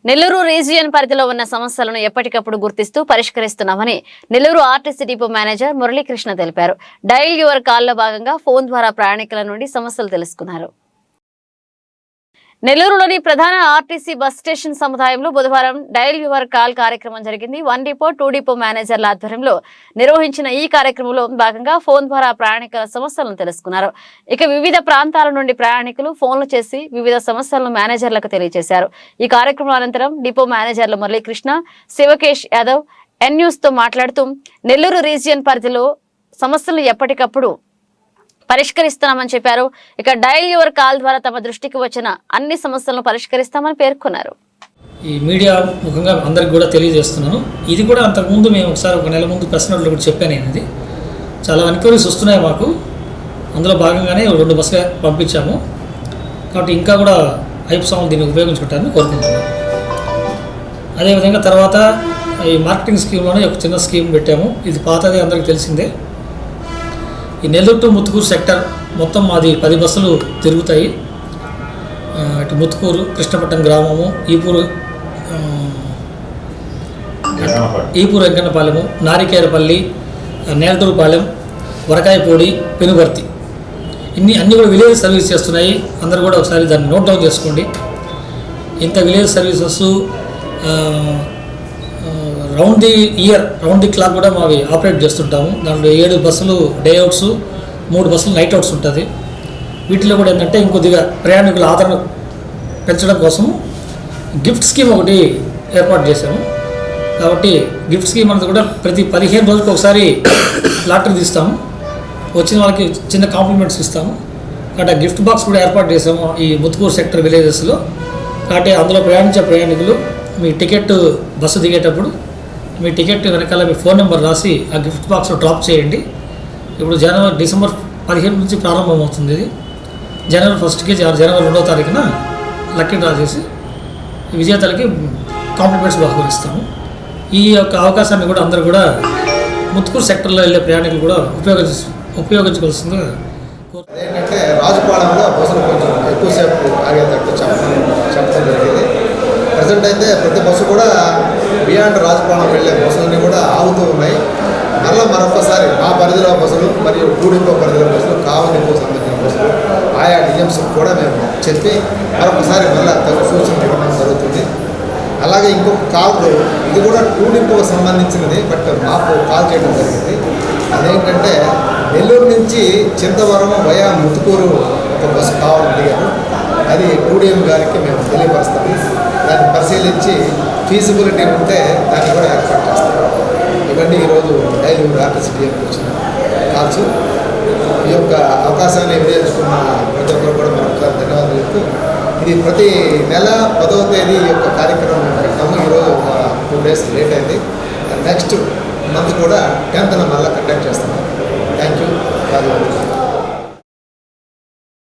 Nellore region పరిధిలో ఉన్న సమస్యలను ఎప్పటికప్పుడు గుర్తిస్తూ పరిష్కరిస్తున్నామని Nellore RTC depot manager Muralikrishna తెలిపారు. డయల్ యువర్ కాల్లో భాగంగా ఫోన్ ద్వారా ప్రయాణికుల నుండి సమస్యలు తెలుసుకున్నారు. నెల్లూరులోని ప్రధాన ఆర్టీసీ బస్ స్టేషన్ సముదాయంలో బుధవారం డయల్ యువర్ కాల్ కార్యక్రమం జరిగింది. 1 డిపో 2 డిపో మేనేజర్ల ఆధ్వర్యంలో నిర్వహించిన ఈ కార్యక్రమంలో భాగంగా ఫోన్ ద్వారా ప్రయాణికుల సమస్యలను తెలుసుకున్నారు. ఇక వివిధ ప్రాంతాల నుండి ప్రయాణికులు ఫోన్లు చేసి వివిధ సమస్యలను మేనేజర్లకు తెలియజేశారు. ఈ కార్యక్రమం అనంతరం డిపో మేనేజర్లు మురళీకృష్ణ, శివకేష్ యాదవ్ ఎన్ న్యూస్ తో మాట్లాడుతూ నెల్లూరు రీజియన్ పరిధిలో సమస్యలను ఎప్పటికప్పుడు పరిష్కరిస్తున్నామని చెప్పారు. ఇక డయల్ యువర్ కాల్ ద్వారా తమ దృష్టికి వచ్చిన అన్ని సమస్యలను పరిష్కరిస్తామని పేర్కొన్నారు. ఈ మీడియా ముఖంగా అందరికి కూడా తెలియజేస్తున్నాను. ఇది కూడా అంతకుముందు మేము ఒకసారి 1 నెల ముందు ప్రెస్ నోట్లో కూడా చెప్పాను. ఇది చాలా ఎన్క్వైరీస్ వస్తున్నాయి మాకు. అందులో భాగంగానే 2 బస్సులు పంపించాము. కాబట్టి ఇంకా కూడా ఐపు సాములు దీన్ని ఉపయోగించుకుంటారని కోరుకుంటున్నాను. అదేవిధంగా తర్వాత ఈ మార్కెటింగ్ స్కీమ్లోనే ఒక చిన్న స్కీమ్ పెట్టాము. ఇది పాతది, అందరికీ తెలిసిందే. ఈ నెల్లూరు టు ముత్తుకూరు సెక్టర్ మొత్తం మాది 10 బస్సులు తిరుగుతాయి. ఇటు ముత్తుకూరు, కృష్ణపట్నం గ్రామము, ఈపూరు వెంకన్నపాలెము, నారికేరపల్లి, నేలదూరుపాలెం, వరకాయపూడి, పెనుబర్తి అన్నీ కూడా విలేజ్ సర్వీస్ చేస్తున్నాయి. అందరూ కూడా ఒకసారి దాన్ని నోట్ డౌన్ చేసుకోండి. ఇంత village services round the year, round the clock కూడా మావి ఆపరేట్ చేస్తుంటాము. దాంట్లో 7 బస్సులు డే అవుట్స్, 3 బస్సులు నైట్ అవుట్స్ ఉంటుంది. వీటిలో కూడా ఏంటంటే ఇంకొద్దిగా ప్రయాణికుల ఆదరణ పెంచడం కోసం గిఫ్ట్ స్కీమ్ ఒకటి ఏర్పాటు చేశాము. కాబట్టి గిఫ్ట్ స్కీమ్ అనేది కూడా ప్రతి 15 రోజులకు ఒకసారి లాటరీ తీస్తాము. వచ్చిన వాళ్ళకి చిన్న కాంప్లిమెంట్స్ ఇస్తాము. కాబట్టి ఆ గిఫ్ట్ బాక్స్ కూడా ఏర్పాటు చేసాము ఈ ముత్తుకూరు సెక్టర్ విలేజెస్లో. కాబట్టి అందులో ప్రయాణించే ప్రయాణికులు మీ టికెట్ బస్సు దిగేటప్పుడు మీ టికెట్ వెనకాల మీ ఫోన్ నెంబర్ రాసి ఆ గిఫ్ట్ బాక్స్లో డ్రాప్ చేయండి. ఇప్పుడు డిసెంబర్ 15 నుంచి ప్రారంభమవుతుంది. ఇది జనవరి 1కి, జనవరి 2వ తారీఖున లక్కీ డ్రా చేసి విజేతలకి కాంప్లిమెంట్స్ బహుకరిస్తాము. ఈ యొక్క అవకాశాన్ని కూడా అందరూ కూడా ముత్తుకూరు సెక్టర్లో వెళ్ళే ప్రయాణికులు కూడా ఉపయోగించుకోవాల్సిందిగా ఏంటంటే రాజుపాలెంలో బస్సులు కొంచెం ఎక్కువసేపు ఆగేటట్టు చెప్పడం జరిగింది. ప్రజెంట్ అయితే ప్రతి బస్సు కూడా బియాండ్ రాజుపాలెం వెళ్ళే బస్సులన్నీ కూడా ఆగుతూ ఉన్నాయి. మరొకసారి మా పరిధిలో బస్సులు మరియు 2 డిపో పరిధిలో బస్సులు, కావలి డిపో సంబంధించిన బస్సులు ఆయా డిఎంసీకి కూడా మేము చెప్పి మరొకసారి తగు సూచనలు ఇవ్వడం జరుగుతుంది. అలాగే ఇంకొక కాల్, ఇది కూడా 2 డిపోకి సంబంధించినది, బట్ మాకు కాల్ చేయడం జరిగింది. అదేంటంటే నెల్లూరు నుంచి చింతవరం వయా ముత్తుకూరు ఒక బస్సు కావాలని అడిగారు. అది 2DM గారికి మేము తెలియపరుస్తాము. దాన్ని పరిశీలించి ఫీజిబిలిటీ ఉంటే దాన్ని కూడా ఏర్పాటు చేస్తాం. ఇవన్నీ ఈరోజు డైలీ ఆర్టీసీ డిఎంకి వచ్చిన కాల్స్. ఈ యొక్క అవకాశాన్ని వినియోగించుకున్న ప్రతి ఒక్కరు కూడా మరొకసారి ధన్యవాదాలు చెప్తూ, ఇది ప్రతి నెల 10వ తేదీ ఈ యొక్క కార్యక్రమం పెట్టాము. ఈరోజు 2 డేస్ లేట్ అయింది. నెక్స్ట్ మంత్ కూడా 10th మళ్ళీ కండక్ట్ చేస్తాము. Thank you.